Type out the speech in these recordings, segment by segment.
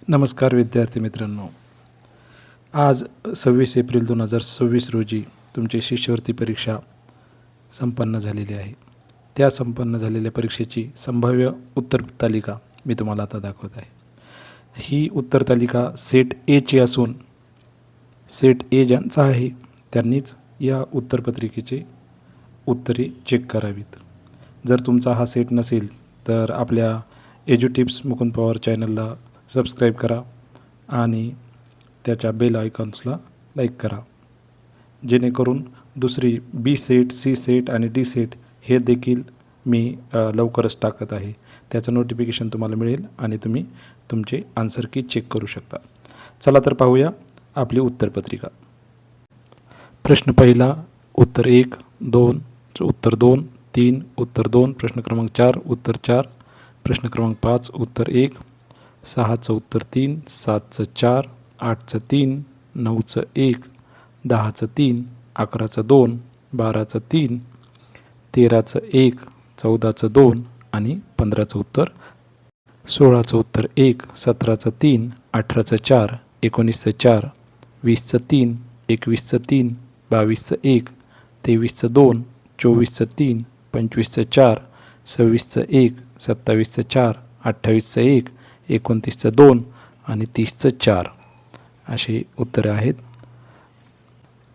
नमस्कार विद्यार्थी मित्रांनो, आज 26 एप्रिल 2026 रोजी तुमची शिष्यवृत्ती परीक्षा संपन्न झालेली आहे। त्या संपन्न झालेल्या परीक्षेची संभाव्य उत्तर तालिका मी तुम्हाला आता दाखवत आहे। ही उत्तर तालिका सेट एची असून सेट ए ज्यांचा आहे त्यांनीच या उत्तरपत्रिकेचे उत्तरे चेक करावीत। जर तुमचा हा सेट नसेल तर आपल्या एज्युटिप्स मुकुंद पवार चॅनलला सबस्क्राईब करा आणि त्याच्या बेल आयकॉन्सला लाईक करा, जेणेकरून दुसरी बी सेट, सी सेट आणि डी सेट हे देखील मी लवकरच टाकत आहे, त्याचं नोटिफिकेशन तुम्हाला मिळेल आणि तुम्ही तुमचे आन्सर की चेक करू शकता। चला तर पाहूया आपली उत्तरपत्रिका। प्रश्न पहिला उत्तर 1, 2 उत्तर 2, 3 उत्तर 2, प्रश्न क्रमांक 4 उत्तर 4, प्रश्न क्रमांक 5 उत्तर 1, 6चं उत्तर 3, 7चं 4, 8चं 3, 9चं 1, 10चं 3, 11चं 2, 12चं 3, 13चं 1, 14चं 2 आणि 15चं उत्तर 16चं उत्तर 1, 17चं 3, 18चं 4, 19चं 4, 20चं 3, 21चं 3, 22चं 1, 23चं 2, 24चं 3, 25चं 4, 26चं 1, 27चं 4, 28चं 1, 29चं 2 आणि 30चं 4 अशी उत्तरे आहेत।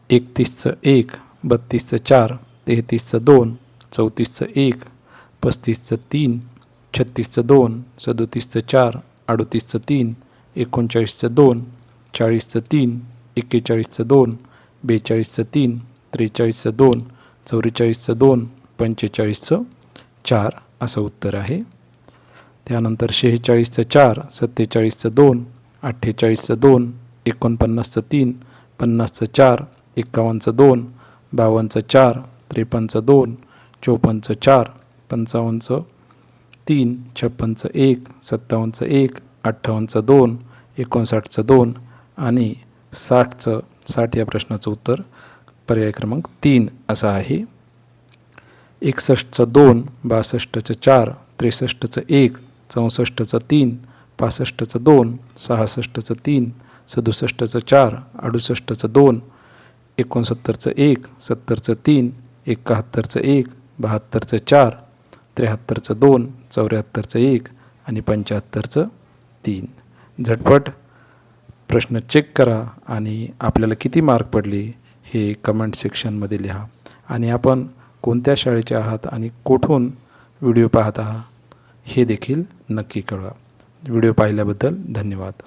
31चं 1, 32चं 4, 33चं 2, 34चं 1, 35चं 3, 36चं 2, 37चं 4, 38चं 3, 39चं 2, 40चं 3, 41चं 2, 42चं 3, 43चं 2, 44चं 2, 45चं 4 असं उत्तर आहे। त्यानंतर 46चं 4, 47चं 2, 48चं 2, 49चं 3, 50चं 4, 51चं 2, 52चं 4, 53चं 2, 54चं 4, 55चं 3, 56चं 1, 57चं 1, 58चं 2, 59चं 2 आणि 60 या प्रश्नाचं उत्तर पर्याय क्रमांक 3 असं आहे। 61चं 2, 62चं 4, 63चं 1, 64चं 3, 65चं 2, 66चं 3, 67चं 4, 68चं 2, 69चं 1, 70चं 3, 71चं 1, 72चं 4, 73चं 2, 74चं 1 आणि 75चं 3। झटपट प्रश्न चेक करा आणि आपल्याला किती मार्क पडले हे कमेंट सेक्शनमध्ये लिहा आणि आपण कोणत्या शाळेचे आहात आणि कुठून व्हिडिओ पाहत आहात हे देखील नक्की कळवा। व्हिडिओ पाहिल्याबद्दल धन्यवाद।